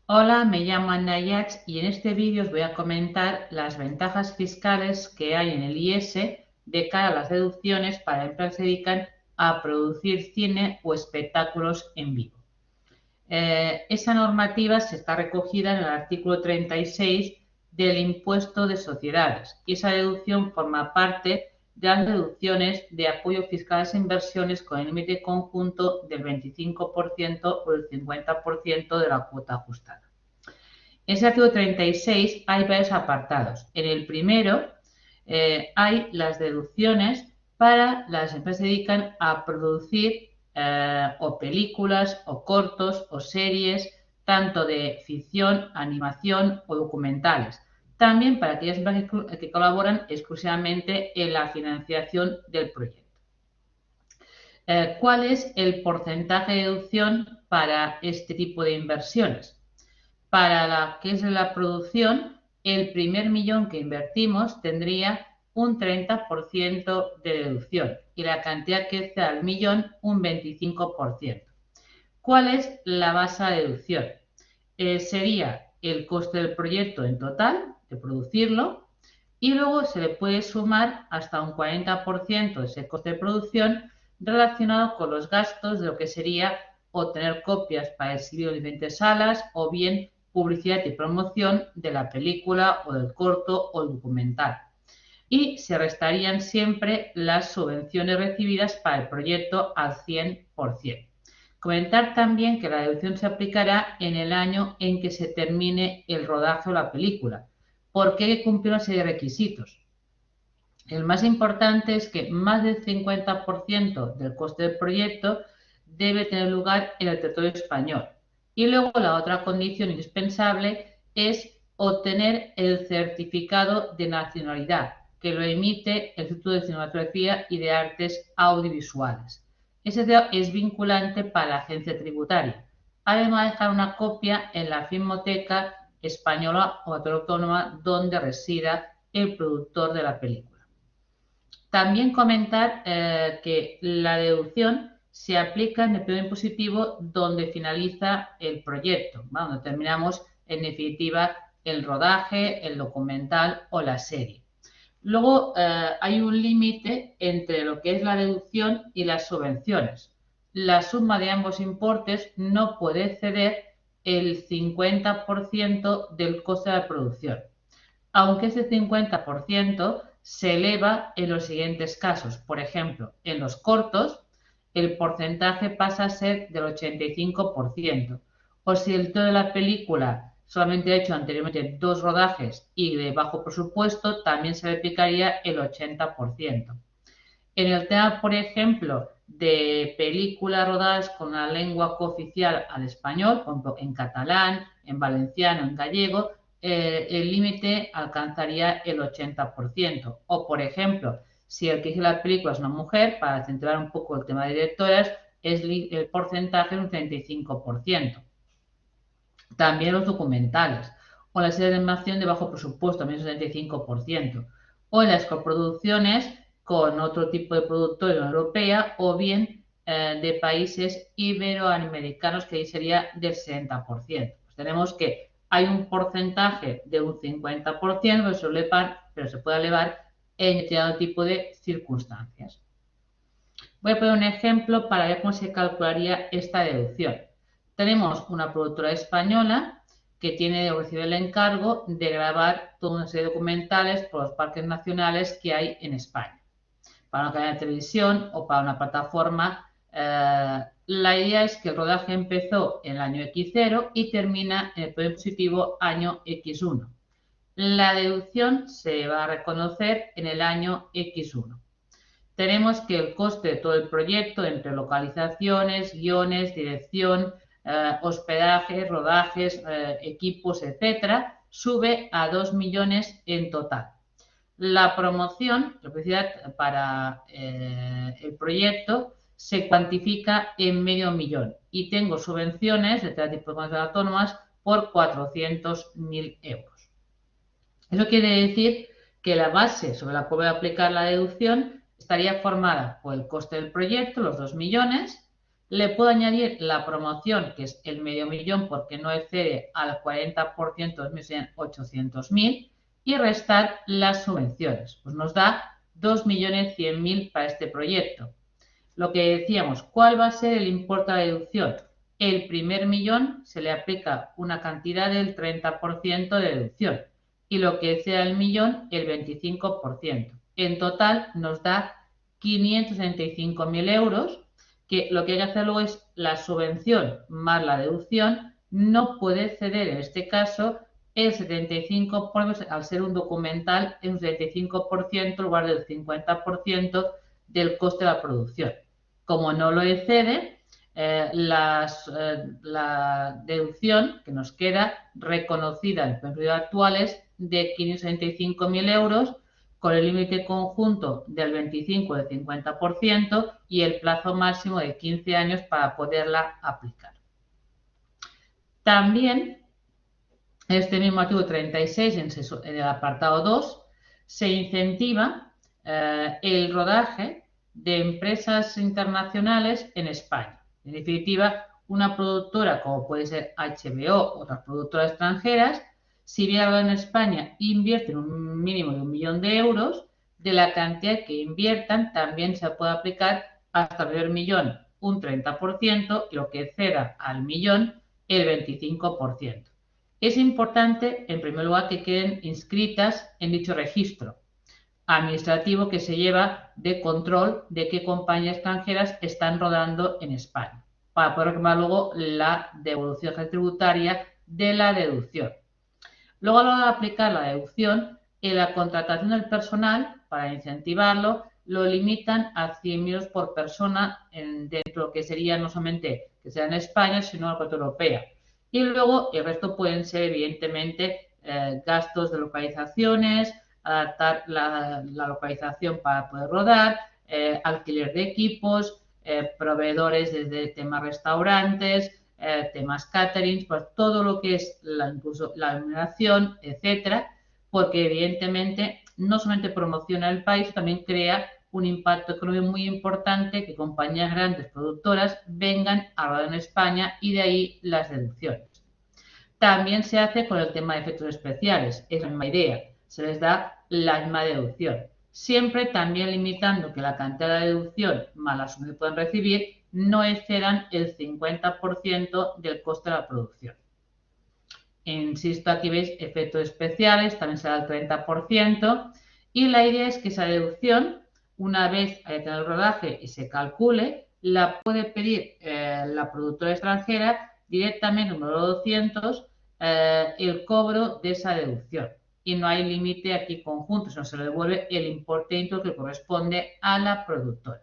Hola, me llamo Anayach y en este vídeo os voy a comentar las ventajas fiscales que hay en el IS de cara a las deducciones para empresas que se dedican a producir cine o espectáculos en vivo. Esa normativa se está recogida en el artículo 36 del impuesto de sociedades y esa deducción forma parte de las deducciones de apoyo fiscal a las inversiones con el límite conjunto del 25% o el 50% de la cuota ajustada. En ese artículo 36 hay varios apartados. En el primero hay las deducciones para las empresas que se dedican a producir o películas o cortos o series, tanto de ficción, animación o documentales. También para aquellas empresas que colaboran exclusivamente en la financiación del proyecto. ¿Cuál es el porcentaje de deducción para este tipo de inversiones? Para la que es la producción, el primer millón que invertimos tendría un 30% de deducción y la cantidad que exceda al millón un 25%. ¿Cuál es la base de deducción? Sería el coste del proyecto en total, de producirlo, y luego se le puede sumar hasta un 40% de ese coste de producción relacionado con los gastos de lo que sería obtener copias para exhibir en diferentes salas o bien publicidad y promoción de la película o del corto o el documental. Y se restarían siempre las subvenciones recibidas para el proyecto al 100%. Comentar también que la deducción se aplicará en el año en que se termine el rodaje o la película, porque hay que cumplir una serie de requisitos. El más importante es que más del 50% del coste del proyecto debe tener lugar en el territorio español. Y luego la otra condición indispensable es obtener el certificado de nacionalidad, que lo emite el Instituto de Cinematografía y de Artes Audiovisuales. Ese es vinculante para la agencia tributaria. Además de dejar una copia en la Filmoteca Española o autónoma donde resida el productor de la película. También comentar que la deducción se aplica en el periodo impositivo donde finaliza el proyecto, ¿vale? Donde terminamos, en definitiva, el rodaje, el documental o la serie. Luego hay un límite entre lo que es la deducción y las subvenciones. La suma de ambos importes no puede exceder el 50% del coste de la producción, aunque ese 50% se eleva en los siguientes casos. Por ejemplo, en los cortos, el porcentaje pasa a ser del 85%. O si el todo de la película solamente ha hecho anteriormente 2 rodajes y de bajo presupuesto, también se le aplicaría el 80%. En el tema, por ejemplo, de películas rodadas con la lengua cooficial al español, por ejemplo, en catalán, en valenciano, en gallego, el límite alcanzaría el 80%. O, por ejemplo, si el que hizo la película es una mujer, para centrar un poco el tema de directoras, el porcentaje es un 35%. También los documentales. O la serie de animación de bajo presupuesto, también es un 75%. O en las coproducciones con otro tipo de productor de la Unión Europea o bien de países iberoamericanos, que ahí sería del 60%. Pues tenemos que hay un porcentaje de un 50% pero se puede elevar en determinado tipo de circunstancias. Voy a poner un ejemplo para ver cómo se calcularía esta deducción. Tenemos una productora española que recibe el encargo de grabar toda una serie de documentales por los parques nacionales que hay en España, para una cadena de televisión o para una plataforma. La idea es que el rodaje empezó en el año X0 y termina en el periodo impositivo año X1. La deducción se va a reconocer en el año X1. Tenemos que el coste de todo el proyecto, entre localizaciones, guiones, dirección, hospedaje, rodajes, equipos, etcétera, sube a 2 millones en total. La promoción, la publicidad para el proyecto, se cuantifica en medio millón y tengo subvenciones de todo tipo de comunidades autónomas por 400.000 euros. Eso quiere decir que la base sobre la cual voy a aplicar la deducción estaría formada por el coste del proyecto, los 2 millones, Le puedo añadir la promoción, que es el medio millón, porque no excede al 40% de 800.000, y restar las subvenciones. Pues nos da 2.100.000 para este proyecto. Lo que decíamos, ¿cuál va a ser el importe de deducción? El primer millón se le aplica una cantidad del 30% de deducción y lo que sea el millón, el 25%. En total nos da 565.000 euros, que lo que hay que hacer luego es la subvención más la deducción. No puede exceder en este caso el 75%, al ser un documental, es un 75% en lugar del 50% del coste de la producción. Como no lo excede, la deducción que nos queda reconocida en el periodo actual es de 565.000 euros, con el límite conjunto del 25 o del 50% y el plazo máximo de 15 años para poderla aplicar. También, este mismo artículo 36, en el apartado 2, se incentiva el rodaje de empresas internacionales en España. En definitiva, una productora como puede ser HBO o otras productoras extranjeras, si bien en España invierten un mínimo de 1 millón de euros, de la cantidad que inviertan también se puede aplicar hasta el primer millón un 30% y lo que exceda al millón el 25%. Es importante, en primer lugar, que queden inscritas en dicho registro administrativo que se lleva de control de qué compañías extranjeras están rodando en España, para poder reclamar luego la devolución tributaria de la deducción. Luego, a la hora de aplicar la deducción, en la contratación del personal, para incentivarlo, lo limitan a 100.000 euros por persona dentro de lo que sería no solamente que sea en España, sino en la Unión Europea. Y luego el resto pueden ser, evidentemente, gastos de localizaciones, adaptar la localización para poder rodar, alquiler de equipos, proveedores desde temas restaurantes, temas catering, pues todo lo que es incluso la iluminación, etcétera, porque evidentemente no solamente promociona el país, también crea un impacto económico muy importante, que compañías grandes productoras vengan a rodar en España y de ahí las deducciones. También se hace con el tema de efectos especiales, es la misma idea, se les da la misma deducción. Siempre también limitando que la cantidad de deducción más la suma que pueden recibir no excedan el 50% del coste de la producción. Insisto, aquí veis efectos especiales, también será el 30%, y la idea es que esa deducción, una vez haya tenido el rodaje y se calcule, la puede pedir la productora extranjera directamente, número 200, el cobro de esa deducción. Y no hay límite aquí conjunto, sino se le devuelve el importe íntegro que corresponde a la productora.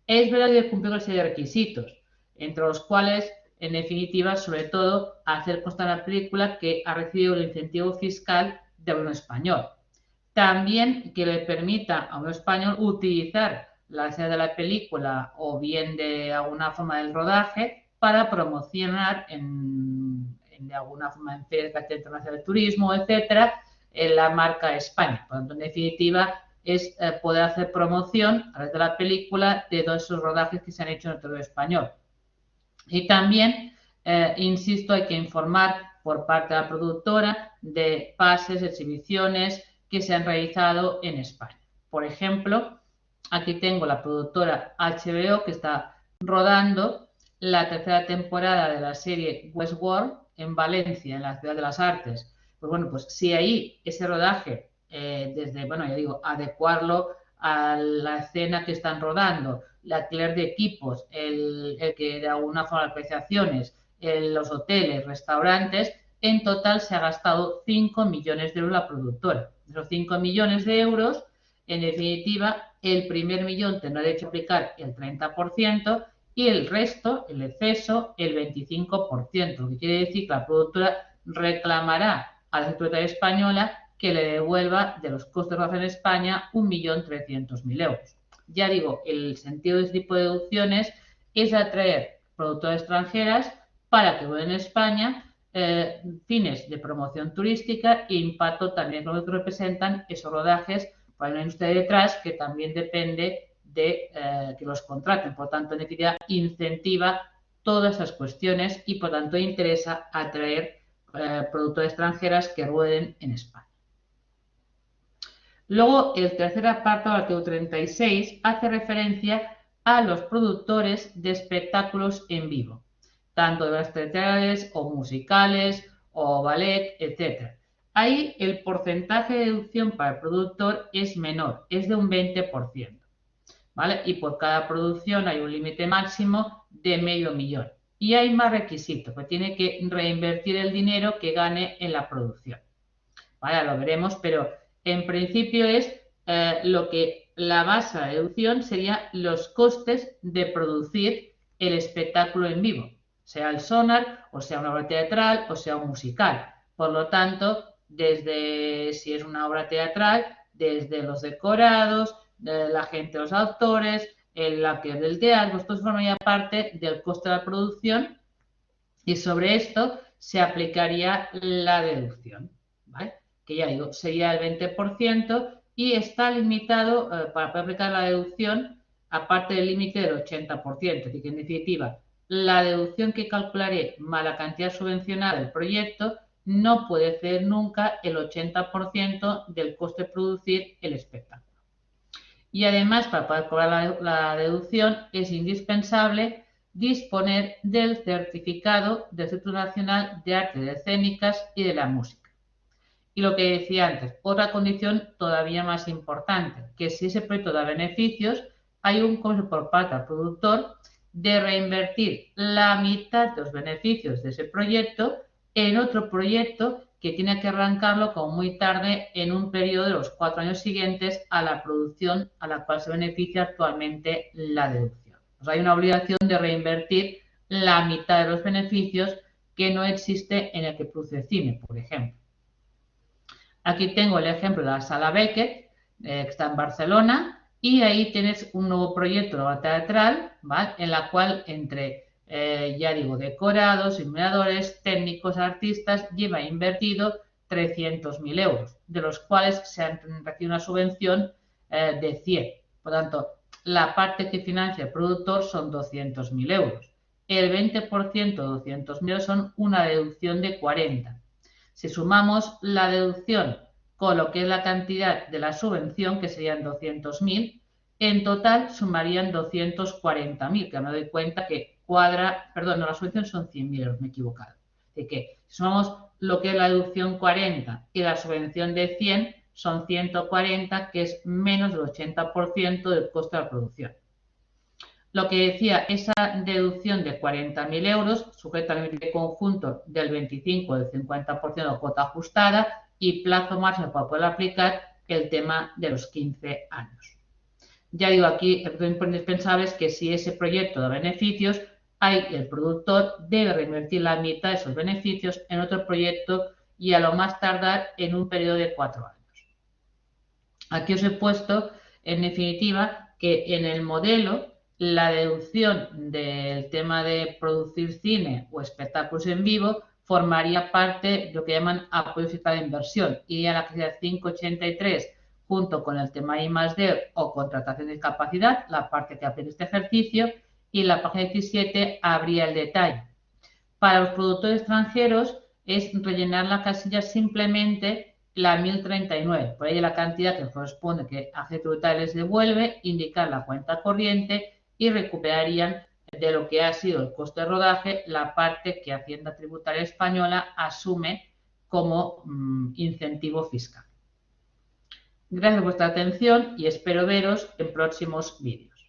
Es verdad que cumple una serie de requisitos, entre los cuales, en definitiva, sobre todo, hacer constar la película que ha recibido el incentivo fiscal de un español. También que le permita a un español utilizar la escena de la película o bien de alguna forma del rodaje para promocionar de alguna forma en ferias internacionales de turismo, etcétera, en la marca España. Por lo tanto, en definitiva, es poder hacer promoción a través de la película de todos esos rodajes que se han hecho en el territorio español. Y también, insisto, hay que informar por parte de la productora de pases, exhibiciones que se han realizado en España. Por ejemplo, aquí tengo la productora HBO que está rodando la tercera temporada de la serie Westworld en Valencia, en la Ciudad de las Artes. Pues bueno, pues si ahí ese rodaje, desde, bueno, ya digo, adecuarlo a la escena que están rodando, el alquiler de equipos, el que de alguna forma localizaciones, los hoteles, restaurantes, en total se ha gastado 5 millones de euros la productora. De esos 5 millones de euros, en definitiva, el primer millón tendrá derecho a aplicar el 30% y el resto, el exceso, el 25%, lo que quiere decir que la productora reclamará a la Secretaría Española que le devuelva de los costes de rodaje en España 1.300.000 euros. Ya digo, el sentido de este tipo de deducciones es atraer productoras extranjeras para que vuelvan a España, fines de promoción turística e impacto también lo que representan esos rodajes para una industria detrás que también depende de que los contraten. Por tanto, en definitiva, incentiva todas esas cuestiones y, por tanto, interesa atraer productoras extranjeras que rueden en España. Luego, el tercer apartado del artículo 36 hace referencia a los productores de espectáculos en vivo, tanto de obras teatrales o musicales o ballet, etc. Ahí el porcentaje de deducción para el productor es menor, es de un 20%, ¿vale? Y por cada producción hay un límite máximo de $500,000. Y hay más requisitos, pues tiene que reinvertir el dinero que gane en la producción. ¿Vale? Lo veremos, pero en principio es lo que la base de deducción sería los costes de producir el espectáculo en vivo, sea el sonar, o sea una obra teatral, o sea un musical. Por lo tanto, desde si es una obra teatral, desde los decorados, de la gente, los autores, la que es del teatro, esto formaría parte del coste de la producción y sobre esto se aplicaría la deducción, ¿vale? Que ya digo, sería el 20% y está limitado para poder aplicar la deducción, aparte del límite del 80%. Es decir, que en definitiva, la deducción que calcularé más la cantidad subvencionada del proyecto no puede ser nunca el 80% del coste de producir el espectáculo. Y además, para poder cobrar la deducción, es indispensable disponer del certificado del Instituto Nacional de Artes Escénicas y de la Música. Y lo que decía antes, otra condición todavía más importante, que si ese proyecto da beneficios, hay un compromiso por parte del productor de reinvertir la mitad de los beneficios de ese proyecto en otro proyecto que tiene que arrancarlo como muy tarde en un periodo de los 4 años siguientes a la producción a la cual se beneficia actualmente la deducción. O sea, hay una obligación de reinvertir la mitad de los beneficios que no existe en el que produce cine, por ejemplo. Aquí tengo el ejemplo de la Sala Beckett, que está en Barcelona, y ahí tienes un nuevo proyecto, una obra teatral, ¿vale? En la cual entre, ya digo, decorados, iluminadores, técnicos, artistas, lleva invertido 300.000 euros, de los cuales se han recibido una subvención de 100. Por tanto, la parte que financia el productor son 200.000 euros. El 20% de 200.000 euros son una deducción de 40. Si sumamos la deducción con lo que es la cantidad de la subvención, que serían 200.000, en total sumarían 240.000, que me doy cuenta que cuadra, perdón, no, la subvención son 100.000 euros, me he equivocado. Así que si sumamos lo que es la deducción 40 y la subvención de 100, son 140, que es menos del 80% del coste de la producción. Lo que decía, esa deducción de 40.000 euros sujeta al límite conjunto del 25 o del 50% de cuota ajustada y plazo máximo para poder aplicar el tema de los 15 años. Ya digo, aquí lo indispensable es que si ese proyecto da beneficios, el productor debe reinvertir la mitad de esos beneficios en otro proyecto y a lo más tardar en un periodo de 4 años. Aquí os he puesto, en definitiva, que en el modelo la deducción del tema de producir cine o espectáculos en vivo formaría parte de lo que llaman apoyo fiscal de inversión. Y a la cantidad 583, junto con el tema I+D o contratación de capacidad, la parte que aplica este ejercicio, y en la página 17 habría el detalle. Para los productores extranjeros es rellenar la casilla simplemente la 1039, por ahí la cantidad que corresponde que Hacienda Tributaria les devuelve, indicar la cuenta corriente y recuperarían de lo que ha sido el coste de rodaje la parte que Hacienda Tributaria Española asume como incentivo fiscal. Gracias por vuestra atención y espero veros en próximos vídeos.